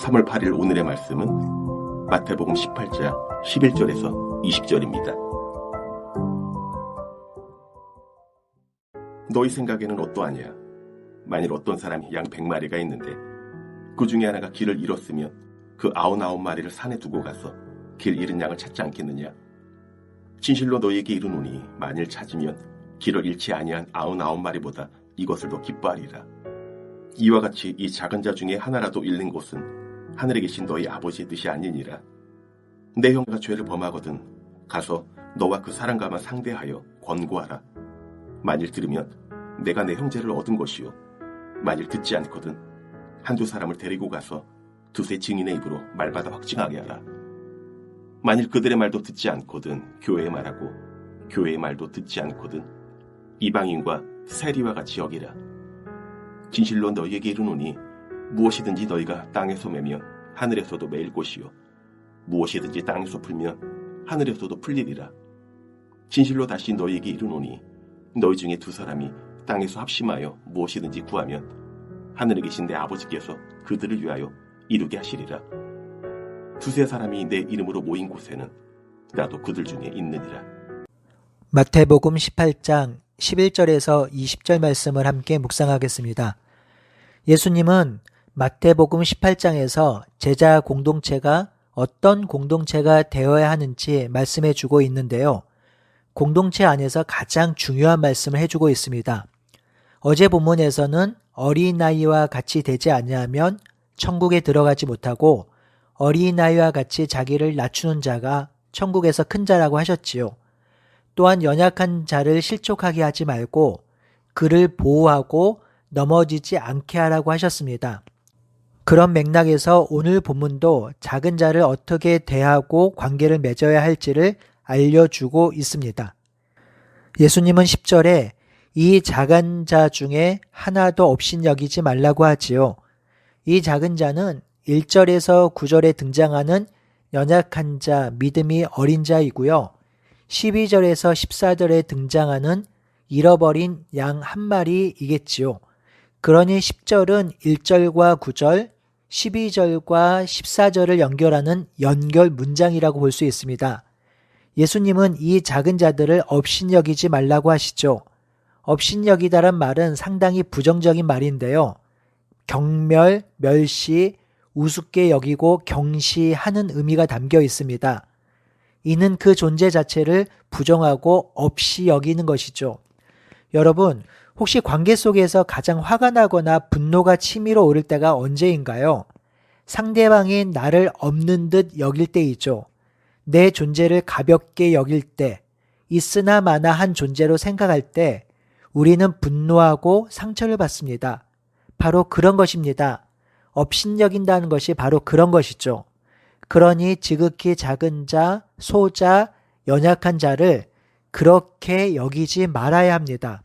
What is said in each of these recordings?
3월 8일 오늘의 말씀은 마태복음 18장 11절에서 20절입니다. 너희 생각에는 어떠하냐? 만일 어떤 사람이 양 100마리가 있는데 그 중에 하나가 길을 잃었으면 그 99마리를 산에 두고 가서 길 잃은 양을 찾지 않겠느냐? 진실로 너희에게 이르노니 만일 찾으면 길을 잃지 아니한 99마리보다 이것을 더 기뻐하리라. 이와 같이 이 작은 자 중에 하나라도 잃는 곳은 하늘에 계신 너희 아버지의 뜻이 아니니라. 내 형제가 죄를 범하거든 가서 너와 그 사람과만 상대하여 권고하라. 만일 들으면 내가 내 형제를 얻은 것이요, 만일 듣지 않거든 한두 사람을 데리고 가서 두세 증인의 입으로 말받아 확증하게 하라. 만일 그들의 말도 듣지 않거든 교회의 말하고 교회의 말도 듣지 않거든 이방인과 세리와 같이 여기라. 진실로 너희에게 이르노니 무엇이든지 너희가 땅에서 매면 하늘에서도 매일 것이요, 무엇이든지 땅에서 풀면 하늘에서도 풀리리라. 진실로 다시 너희에게 이르노니 너희 중에 두 사람이 땅에서 합심하여 무엇이든지 구하면 하늘에 계신 내 아버지께서 그들을 위하여 이루게 하시리라. 두세 사람이 내 이름으로 모인 곳에는 나도 그들 중에 있느니라. 마태복음 18장 11절에서 20절 말씀을 함께 묵상하겠습니다. 예수님은 마태복음 18장에서 제자 공동체가 어떤 공동체가 되어야 하는지 말씀해 주고 있는데요. 공동체 안에서 가장 중요한 말씀을 해주고 있습니다. 어제 본문에서는 어린아이와 같이 되지 아니하면 천국에 들어가지 못하고 어린아이와 같이 자기를 낮추는 자가 천국에서 큰 자라고 하셨지요. 또한 연약한 자를 실족하게 하지 말고 그를 보호하고 넘어지지 않게 하라고 하셨습니다. 그런 맥락에서 오늘 본문도 작은 자를 어떻게 대하고 관계를 맺어야 할지를 알려주고 있습니다. 예수님은 10절에 이 작은 자 중에 하나도 업신여기지 말라고 하지요. 이 작은 자는 1절에서 9절에 등장하는 연약한 자, 믿음이 어린 자이고요. 12절에서 14절에 등장하는 잃어버린 양 한 마리이겠지요. 그러니 10절은 1절과 9절, 12절과 14절을 연결하는 연결 문장이라고 볼 수 있습니다. 예수님은 이 작은 자들을 업신여기지 말라고 하시죠. 업신여기다란 말은 상당히 부정적인 말인데요. 경멸, 멸시, 우습게 여기고 경시하는 의미가 담겨 있습니다. 이는 그 존재 자체를 부정하고 없이 여기는 것이죠. 여러분, 혹시 관계 속에서 가장 화가 나거나 분노가 치밀어 오를 때가 언제인가요? 상대방이 나를 없는 듯 여길 때이죠. 내 존재를 가볍게 여길 때, 있으나 마나 한 존재로 생각할 때 우리는 분노하고 상처를 받습니다. 바로 그런 것입니다. 업신여긴다는 것이 바로 그런 것이죠. 그러니 지극히 작은 자, 소자, 연약한 자를 그렇게 여기지 말아야 합니다.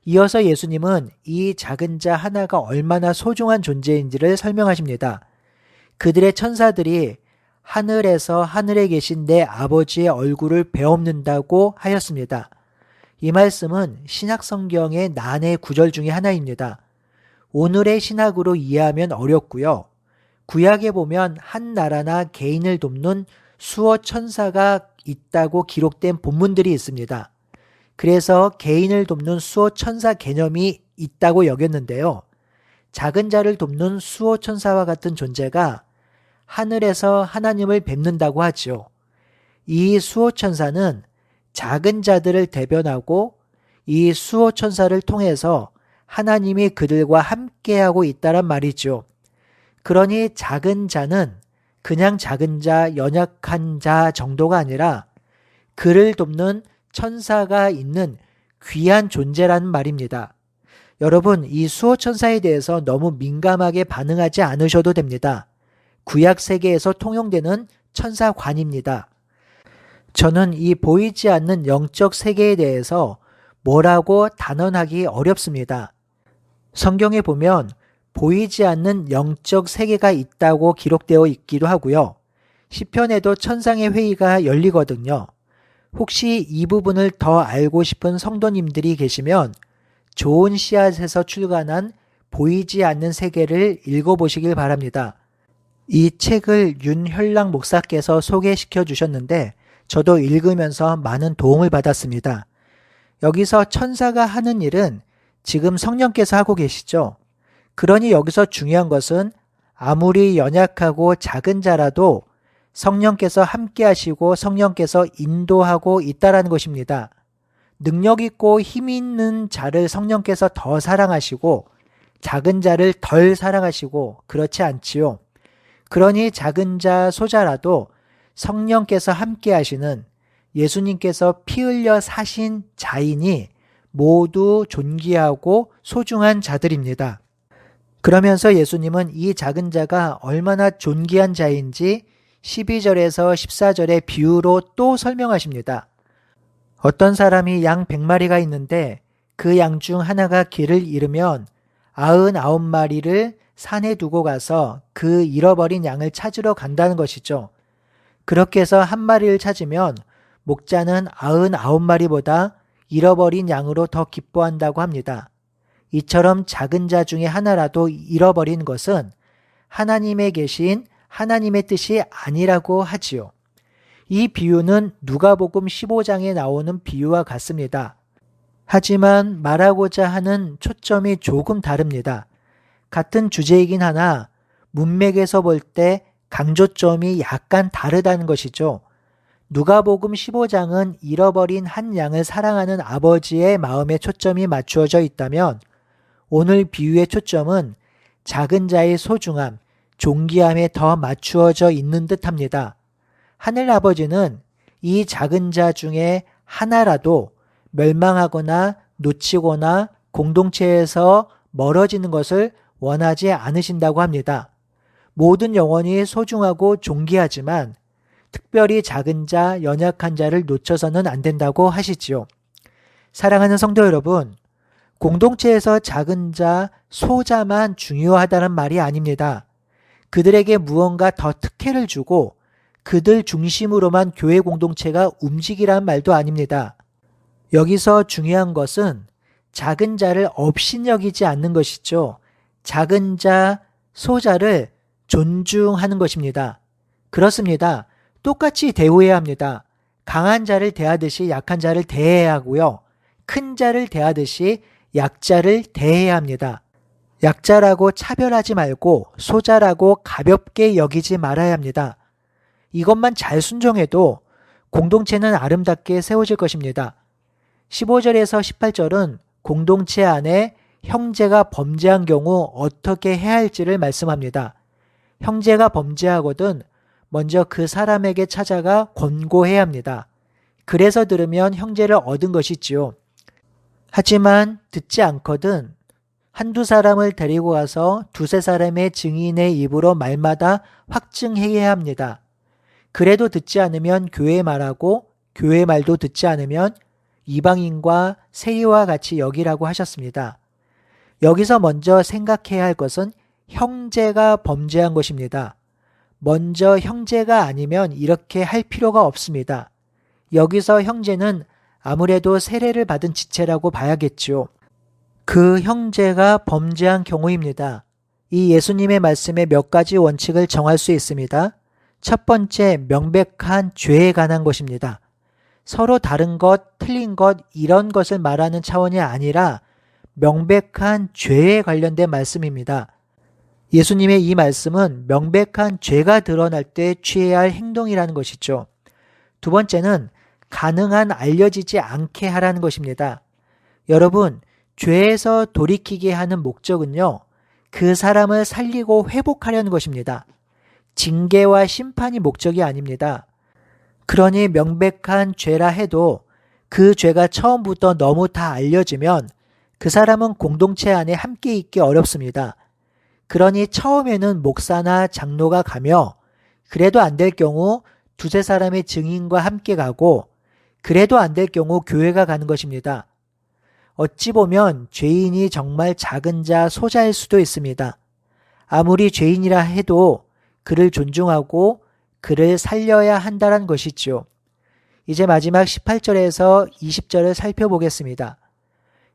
이어서 예수님은 이 작은 자 하나가 얼마나 소중한 존재인지를 설명하십니다. 그들의 천사들이 하늘에서 하늘에 계신 내 아버지의 얼굴을 베옵는다고 하였습니다. 이 말씀은 신약 성경의 난해 구절 중에 하나입니다. 오늘의 신학으로 이해하면 어렵고요. 구약에 보면 한 나라나 개인을 돕는 수호 천사가 있다고 기록된 본문들이 있습니다. 그래서 개인을 돕는 수호 천사 개념이 있다고 여겼는데요. 작은 자를 돕는 수호 천사와 같은 존재가 하늘에서 하나님을 뵙는다고 하죠. 이 수호 천사는 작은 자들을 대변하고 이 수호 천사를 통해서 하나님이 그들과 함께하고 있다란 말이죠. 그러니 작은 자는 그냥 작은 자, 연약한 자 정도가 아니라 그를 돕는 천사가 있는 귀한 존재라는 말입니다. 여러분, 이 수호 천사에 대해서 너무 민감하게 반응하지 않으셔도 됩니다. 구약 세계에서 통용되는 천사관입니다. 저는 이 보이지 않는 영적 세계에 대해서 뭐라고 단언하기 어렵습니다. 성경에 보면 보이지 않는 영적 세계가 있다고 기록되어 있기도 하고요. 시편에도 천상의 회의가 열리거든요. 혹시 이 부분을 더 알고 싶은 성도님들이 계시면 좋은 씨앗에서 출간한 보이지 않는 세계를 읽어보시길 바랍니다. 이 책을 윤혈랑 목사께서 소개시켜 주셨는데 저도 읽으면서 많은 도움을 받았습니다. 여기서 천사가 하는 일은 지금 성령께서 하고 계시죠. 그러니 여기서 중요한 것은 아무리 연약하고 작은 자라도 성령께서 함께 하시고 성령께서 인도하고 있다라는 것입니다. 능력 있고 힘 있는 자를 성령께서 더 사랑하시고 작은 자를 덜 사랑하시고 그렇지 않지요. 그러니 작은 자 소자라도 성령께서 함께 하시는 예수님께서 피 흘려 사신 자이니 모두 존귀하고 소중한 자들입니다. 그러면서 예수님은 이 작은 자가 얼마나 존귀한 자인지 12절에서 14절의 비유로 또 설명하십니다. 어떤 사람이 양 100마리가 있는데 그 양 중 하나가 길을 잃으면 99마리를 산에 두고 가서 그 잃어버린 양을 찾으러 간다는 것이죠. 그렇게 해서 한 마리를 찾으면 목자는 99마리보다 잃어버린 양으로 더 기뻐한다고 합니다. 이처럼 작은 자 중에 하나라도 잃어버린 것은 하나님에 계신 하나님의 뜻이 아니라고 하지요. 이 비유는 누가복음 15장에 나오는 비유와 같습니다. 하지만 말하고자 하는 초점이 조금 다릅니다. 같은 주제이긴 하나 문맥에서 볼 때 강조점이 약간 다르다는 것이죠. 누가복음 15장은 잃어버린 한 양을 사랑하는 아버지의 마음에 초점이 맞추어져 있다면 오늘 비유의 초점은 작은 자의 소중함, 존귀함에 더 맞추어져 있는 듯합니다. 하늘 아버지는 이 작은 자 중에 하나라도 멸망하거나 놓치거나 공동체에서 멀어지는 것을 원하지 않으신다고 합니다. 모든 영혼이 소중하고 존귀하지만 특별히 작은 자, 연약한 자를 놓쳐서는 안 된다고 하시지요. 사랑하는 성도 여러분, 공동체에서 작은 자, 소자만 중요하다는 말이 아닙니다. 그들에게 무언가 더 특혜를 주고 그들 중심으로만 교회 공동체가 움직이란 말도 아닙니다. 여기서 중요한 것은 작은 자를 업신여기지 않는 것이죠. 작은 자, 소자를 존중하는 것입니다. 그렇습니다. 똑같이 대우해야 합니다. 강한 자를 대하듯이 약한 자를 대해야 하고요. 큰 자를 대하듯이 약자를 대해야 합니다. 약자라고 차별하지 말고 소자라고 가볍게 여기지 말아야 합니다. 이것만 잘 순종해도 공동체는 아름답게 세워질 것입니다. 15절에서 18절은 공동체 안에 형제가 범죄한 경우 어떻게 해야 할지를 말씀합니다. 형제가 범죄하거든 먼저 그 사람에게 찾아가 권고해야 합니다. 그래서 들으면 형제를 얻은 것이지요. 하지만 듣지 않거든 한두 사람을 데리고 가서 두세 사람의 증인의 입으로 말마다 확증해야 합니다. 그래도 듣지 않으면 교회 말하고 교회 말도 듣지 않으면 이방인과 세리와 같이 여기라고 하셨습니다. 여기서 먼저 생각해야 할 것은 형제가 범죄한 것입니다. 먼저 형제가 아니면 이렇게 할 필요가 없습니다. 여기서 형제는 아무래도 세례를 받은 지체라고 봐야겠지요. 그 형제가 범죄한 경우입니다. 이 예수님의 말씀에 몇 가지 원칙을 정할 수 있습니다. 첫 번째, 명백한 죄에 관한 것입니다. 서로 다른 것, 틀린 것 이런 것을 말하는 차원이 아니라 명백한 죄에 관련된 말씀입니다. 예수님의 이 말씀은 명백한 죄가 드러날 때 취해야 할 행동이라는 것이죠. 두 번째는 가능한 알려지지 않게 하라는 것입니다. 여러분, 죄에서 돌이키게 하는 목적은요, 그 사람을 살리고 회복하려는 것입니다. 징계와 심판이 목적이 아닙니다. 그러니 명백한 죄라 해도 그 죄가 처음부터 너무 다 알려지면 그 사람은 공동체 안에 함께 있기 어렵습니다. 그러니 처음에는 목사나 장로가 가며 그래도 안 될 경우 두세 사람의 증인과 함께 가고 그래도 안 될 경우 교회가 가는 것입니다. 어찌 보면 죄인이 정말 작은 자, 소자일 수도 있습니다. 아무리 죄인이라 해도 그를 존중하고 그를 살려야 한다는 것이죠. 이제 마지막 18절에서 20절을 살펴보겠습니다.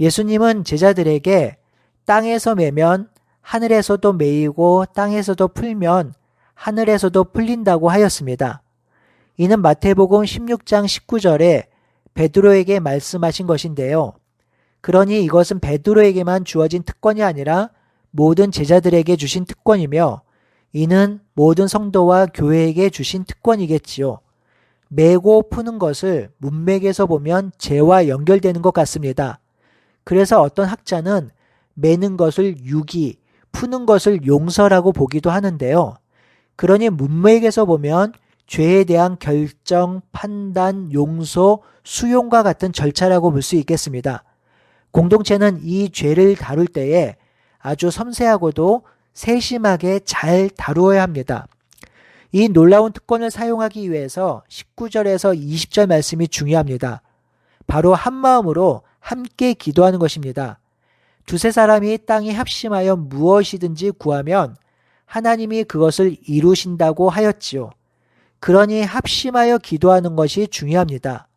예수님은 제자들에게 땅에서 매면 하늘에서도 매이고 땅에서도 풀면 하늘에서도 풀린다고 하였습니다. 이는 마태복음 16장 19절에 베드로에게 말씀하신 것인데요. 그러니 이것은 베드로에게만 주어진 특권이 아니라 모든 제자들에게 주신 특권이며 이는 모든 성도와 교회에게 주신 특권이겠지요. 매고 푸는 것을 문맥에서 보면 죄와 연결되는 것 같습니다. 그래서 어떤 학자는 매는 것을 유기, 푸는 것을 용서라고 보기도 하는데요. 그러니 문맥에서 보면 죄에 대한 결정, 판단, 용서, 수용과 같은 절차라고 볼 수 있겠습니다. 공동체는 이 죄를 다룰 때에 아주 섬세하고도 세심하게 잘 다루어야 합니다. 이 놀라운 특권을 사용하기 위해서 19절에서 20절 말씀이 중요합니다. 바로 한마음으로 함께 기도하는 것입니다. 두세 사람이 땅에 합심하여 무엇이든지 구하면 하나님이 그것을 이루신다고 하였지요. 그러니 합심하여 기도하는 것이 중요합니다.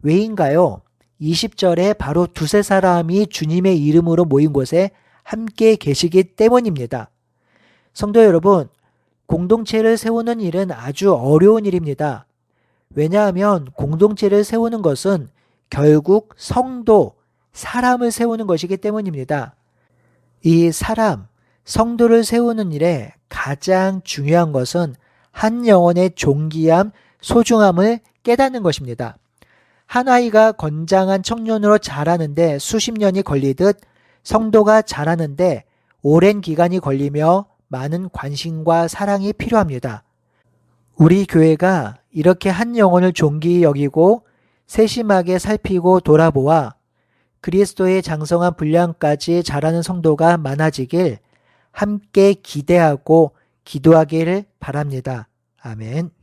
왜인가요? 20절에 바로 두세 사람이 주님의 이름으로 모인 곳에 함께 계시기 때문입니다. 성도 여러분, 공동체를 세우는 일은 아주 어려운 일입니다. 왜냐하면 공동체를 세우는 것은 결국 성도, 사람을 세우는 것이기 때문입니다. 이 사람, 성도를 세우는 일에 가장 중요한 것은 한 영혼의 존귀함, 소중함을 깨닫는 것입니다. 한 아이가 건장한 청년으로 자라는데 수십 년이 걸리듯 성도가 자라는데 오랜 기간이 걸리며 많은 관심과 사랑이 필요합니다. 우리 교회가 이렇게 한 영혼을 존귀히 여기고 세심하게 살피고 돌아보아 그리스도의 장성한 분량까지 자라는 성도가 많아지길 함께 기대하고 기도하기를 바랍니다. 아멘.